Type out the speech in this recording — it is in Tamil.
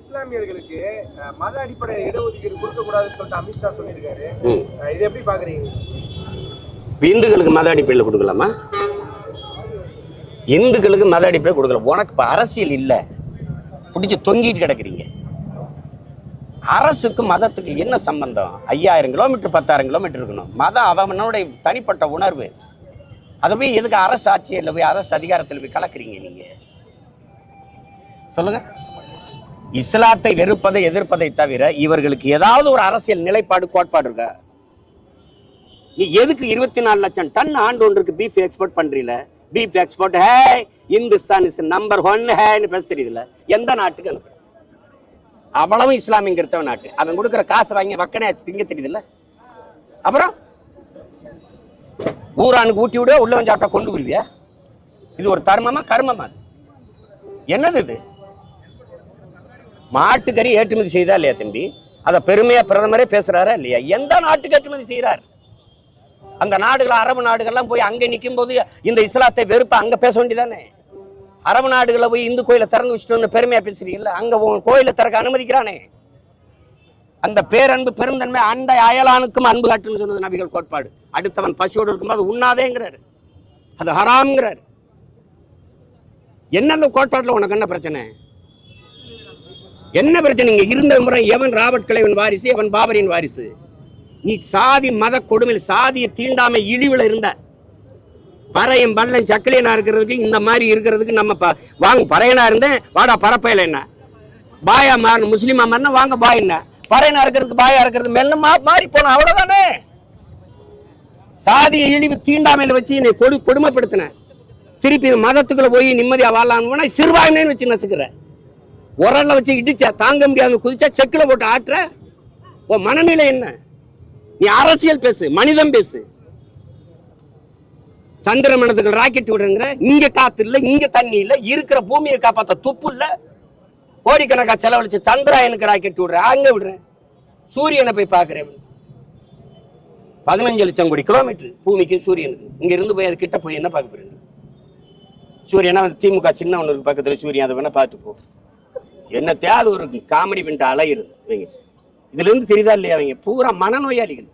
இஸ்லாமியர்களுக்கு மத அடிப்படை இடஒதுக்கீடு கொடுக்க கூடாதுன்னு சொல்லிட்டு அமித்ஷா சொல்லியிருக்காரு. இதை எப்படி பாக்குறீங்க? இந்துக்களுக்கு மத அடிப்படையில் கொடுக்கலாமா? இந்துக்களுக்கு மத அடிப்படை கொடுக்கலாம். உனக்கு இப்ப அரசியல் இல்ல, பிடிச்சி தொங்கிட்டு கிடக்குறீங்க. அரசுக்கு மதத்துக்கு என்ன சம்பந்தம்? 5000 கிலோமீட்டர் 10,000 கிலோமீட்டர் இருக்கணும். மதம் அவனுடைய தனிப்பட்ட உணர்வு. அதை போய் எதுக்கு அரசு ஆட்சியில் போய் அரசு அதிகாரத்தில் போய் கலக்குறீங்க நீங்க? சொல்லுங்க. இஸ்லாத்தை வெறுப்பதை எதிர்ப்பதை தவிர இவர்களுக்கு ஏதாவது ஒரு அரசியல் நிலைப்பாடு கோட்பாடு இருக்கா? நீ எதுக்கு 24 லட்சம் டன் ஆண்டு ஒன்றுக்கு பீஃப் எக்ஸ்போர்ட் பண்றீல? Beef export hey Hindustan is number 1 ஹேன்னு பேச தெரியுதுல? எந்த நாட்டுக்கு அனுப்பு? அவ்வளவு இஸ்லாமியங்கிறத நாட்டு. அவன் கொடுக்குற காசு வாங்கி வக்கனே திங்க தெரியுதுல்ல? அப்புறம் ஊரானுக்கு ஊட்டி விட உள்ள வந்து சாப்பிட்டா கொண்டு வருவியா? இது ஒரு தர்மமா கர்மமா? என்னது இது? மாட்டுக்கறி ஏற்றுமதி செய்தா இல்லையா தம்பி? அதை பெருமையா பிரதமரே பேசுறாரா இல்லையா? எந்த நாட்டுக்கு ஏற்றுமதி செய்யறார்? அந்த நாடுகள் அரபு நாடுகள்லாம் போய் அங்க நிற்கும் போது இந்த இஸ்லாத்தை வெறுப்ப அங்க பேச வேண்டியதானே? அரபு நாடுகளை போய் இந்து கோயிலை திறந்து வச்சுட்டு பெருமையா பேசுறீங்கல்ல? அங்க கோயிலை திறக்க அனுமதிக்கிறானே. அந்த பேரன்பு பெருந்தன்மை அந்த அயலானுக்கும் அன்பு காட்டுன்னு சொன்னது நபிகள் கோட்பாடு. அடுத்தவன் பசியோடு இருக்கும்போது உண்ணாதேங்கிறாரு, அது ஹராம்ங்கிறாரு. என்ன அந்த கோட்பாட்டுல உனக்கு என்ன பிரச்சனை? என்ன பிரச்சனை? இங்க இருந்த முறை எவன் ராபர்ட் கிளைவன் வாரிசு, எவன் பாபரின் வாரிசு? நீ சாதி மத கொடுமையில் சாதிய தீண்டாமை இழிவுல இருந்த பறையும் பல்லம் சக்கலியனா இருக்கிறதுக்கு இந்த மாதிரி இருக்கிறதுக்கு நம்ம வாங்க பறையனா இருந்தேன் வாடா பரப்பையில என்ன பாயா மாறணும், முஸ்லீமா மாறினா வாங்க பாய் என்ன பறையனா இருக்கிறதுக்கு பாயா இருக்கிறது மெல்ல மாறி போன அவ்வளவுதானே. சாதிய இழிவு தீண்டாமையில வச்சு என்னை கொடுமைப்படுத்தின. திருப்பி மதத்துக்குள்ள போய் நிம்மதியா வாழலாம்னு சிறுபான்மைன்னு வச்சு நசுக்கிற. உரல்ல வச்சு இடிச்சா தாங்க முடியாத குதிச்சா செக்கில போட்டு ஆட்டுற. உன் மனநிலை என்ன? நீ அரசியல் பேசு, மனிதம் பேசு. சந்திர மனதுக்கு ராக்கெட் விடுங்கிற. இங்க காத்து இல்ல, இங்க தண்ணி இல்ல, இருக்கிற பூமியை காப்பாத்த துப்பு இல்ல. கோடிக்கணக்கா செலவழிச்சு சந்திராயனுக்கு ராக்கெட் விடுற, அங்க விடுறேன். சூரியனை போய் பாக்குறேன். 15 லட்சம் கோடி கிலோமீட்டர் பூமிக்கு சூரியனுக்கு. இங்க இருந்து போய் அது கிட்ட போய் என்ன பார்க்க போறேன்? சூரியனா திமுக சின்ன ஒண்ணு பக்கத்துல சூரியன், அதை வேணா பார்த்து போ. என்ன தேவை? ஒரு காமெடி பண்ணிட்டு அலையிறது. இதுல இருந்து தெரியுதா இல்லையா? அவங்க பூரா மனநோயாளிகள்.